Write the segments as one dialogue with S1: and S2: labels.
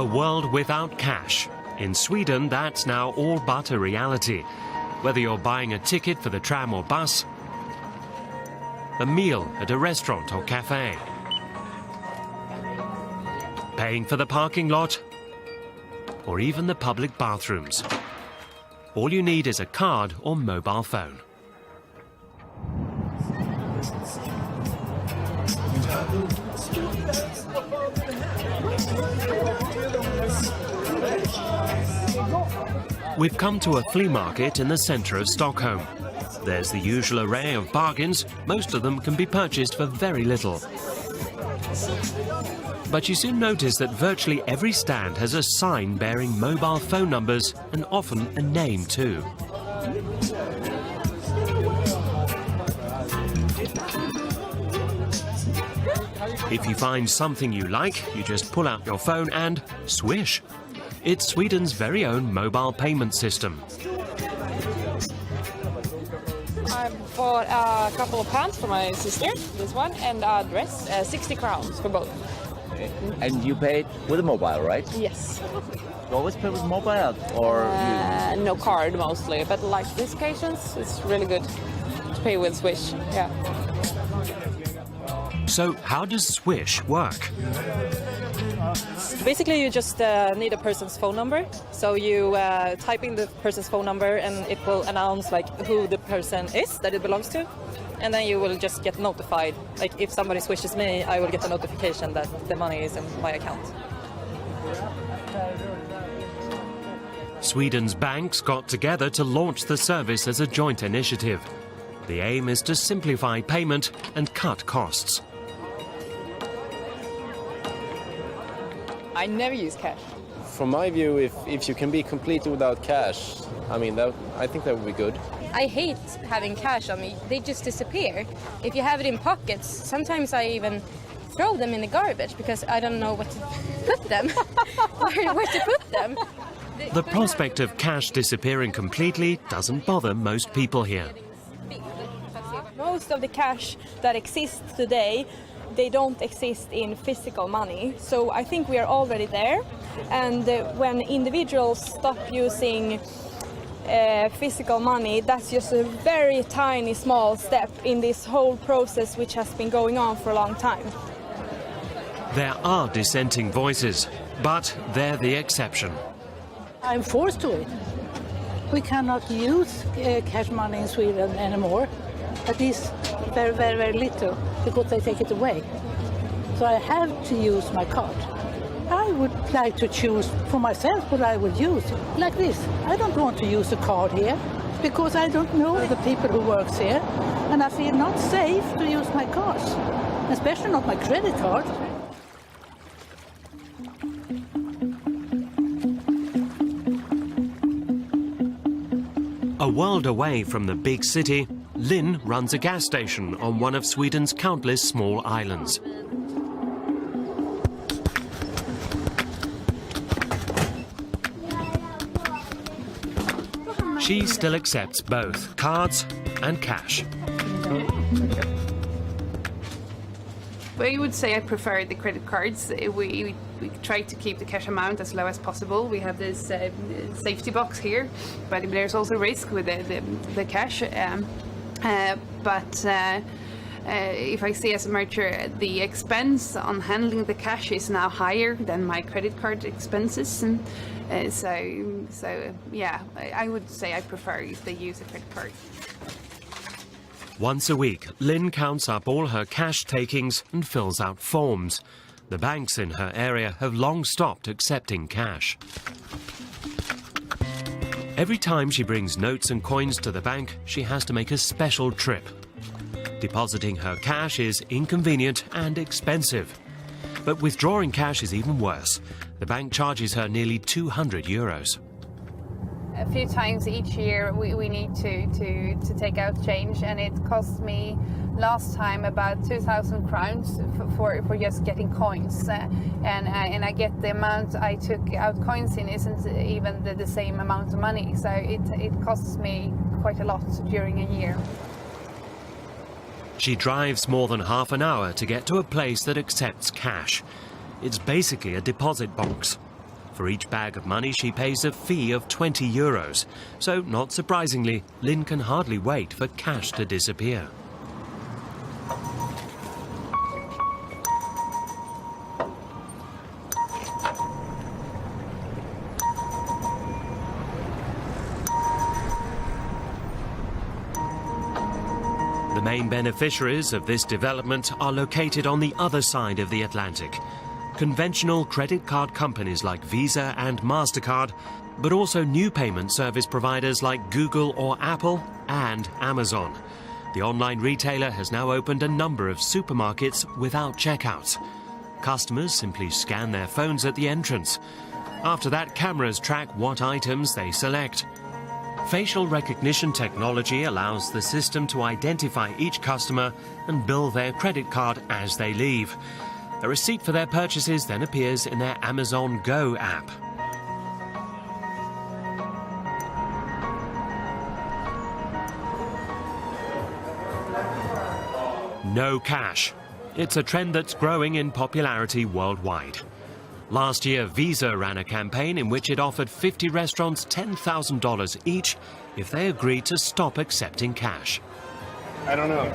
S1: A world without cash. In Sweden, that's now all but a reality. Whether you're buying a ticket for the tram or bus, a meal at a restaurant or café, paying for the parking lot, or even the public bathrooms. All you need is a card or mobile phone. We've come to a flea market in the centre of Stockholm. There's the usual array of bargains. Most of them can be purchased for very little. But you soon notice that virtually every stand has a sign bearing mobile phone numbers and often a name too. If you find something you like, you just pull out your phone and Swish. It's Sweden's very own mobile payment system.
S2: I bought a couple of pants for my sister, this one, and a dress, 60 crowns for both.
S3: And you paid with a mobile, right?
S2: Yes.
S3: You always pay with mobile, or
S2: no card mostly, but like these occasions, it's really good to pay with Swish. Yeah.
S1: So how does Swish work?
S2: Basically, you just need a person's phone number. So you type in the person's phone number, and it will announce like who the person is that it belongs to, and then you will just get notified. Like if somebody swishes me, I will get a notification that the money is in my account.
S1: Sweden's banks got together to launch the service as a joint initiative. The aim is to simplify payment and cut costs.
S2: I never use cash.
S4: From my view, if you can be completely without cash, I mean, I think that would be good.
S5: I hate having cash on me. They just disappear. If you have it in pockets, sometimes I even throw them in the garbage because I don't know what to put them, where to put them.
S1: The prospect of cash disappearing completely doesn't bother most people here.
S6: Most of the cash that exists today, they don't exist in physical money. So I think we are already there. And when individuals stop using physical money, that's just a very tiny, small step in this whole process which has been going on for a long time.
S1: There are dissenting voices, but they're the exception.
S7: I'm forced to it. We cannot use cash money in Sweden anymore. At least very, very, very little, because they take it away. So I have to use my card. I would like to choose for myself what I would use, like this. I don't want to use a card here, because I don't know the people who works here, and I feel not safe to use my cards, especially not my credit card.
S1: A world away from the big city, Lynn runs a gas station on one of Sweden's countless small islands. She still accepts both cards and cash.
S8: I would say I prefer the credit cards. We try to keep the cash amount as low as possible. We have this safety box here, but there's also risk with the cash. But if I see as a merchant, the expense on handling the cash is now higher than my credit card expenses, and so yeah, I would say I prefer if they use a credit card.
S1: Once a week, Lynn counts up all her cash takings and fills out forms. The banks in her area have long stopped accepting cash. Every time she brings notes and coins to the bank, she has to make a special trip. Depositing her cash is inconvenient and expensive. But withdrawing cash is even worse. The bank charges her nearly €200.
S8: A few times each year we need to take out change, and it cost me last time about 2,000 crowns for just getting coins, and I get the amount I took out coins in isn't even the same amount of money, so it costs me quite a lot during a year.
S1: She drives more than half an hour to get to a place that accepts cash. It's basically a deposit box. For each bag of money, she pays a fee of €20. So, not surprisingly, Lynn can hardly wait for cash to disappear. The main beneficiaries of this development are located on the other side of the Atlantic. Conventional credit card companies like Visa and MasterCard, but also new payment service providers like Google or Apple and Amazon. The online retailer has now opened a number of supermarkets without checkouts. Customers simply scan their phones at the entrance. After that, cameras track what items they select. Facial recognition technology allows the system to identify each customer and bill their credit card as they leave. A receipt for their purchases then appears in their Amazon Go app. No cash. It's a trend that's growing in popularity worldwide. Last year, Visa ran a campaign in which it offered 50 restaurants $10,000 each if they agreed to stop accepting cash.
S9: I don't know.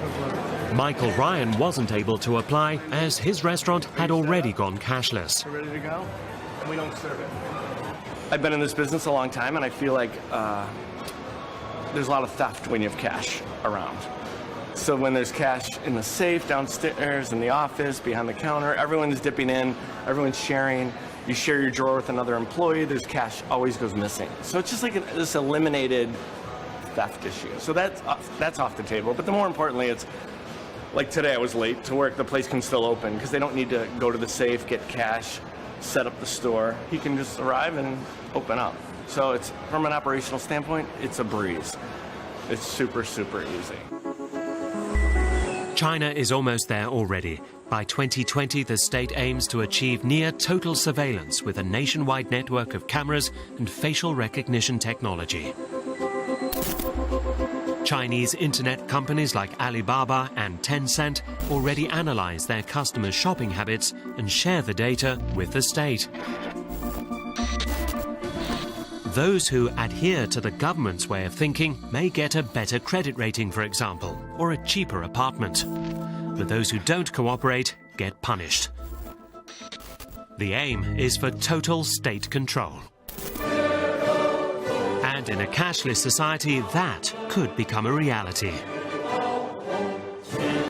S1: Michael Ryan wasn't able to apply as his restaurant had already gone cashless.
S9: We're ready to go, and we don't serve it. I've been in this business a long time, and I feel like there's a lot of theft when you have cash around. So when there's cash in the safe, downstairs, in the office, behind the counter, everyone's dipping in, everyone's sharing. You share your drawer with another employee, there's cash always goes missing. So it's just like this eliminated theft issue. So that's off the table. But the more importantly, it's like today I was late to work. The place can still open because they don't need to go to the safe, get cash, set up the store. He can just arrive and open up. So it's, from an operational standpoint, it's a breeze. It's super, super easy.
S1: China is almost there already. By 2020, the state aims to achieve near total surveillance with a nationwide network of cameras and facial recognition technology. Chinese internet companies like Alibaba and Tencent already analyze their customers' shopping habits and share the data with the state. Those who adhere to the government's way of thinking may get a better credit rating, for example, or a cheaper apartment. But those who don't cooperate get punished. The aim is for total state control. And in a cashless society, that could become a reality.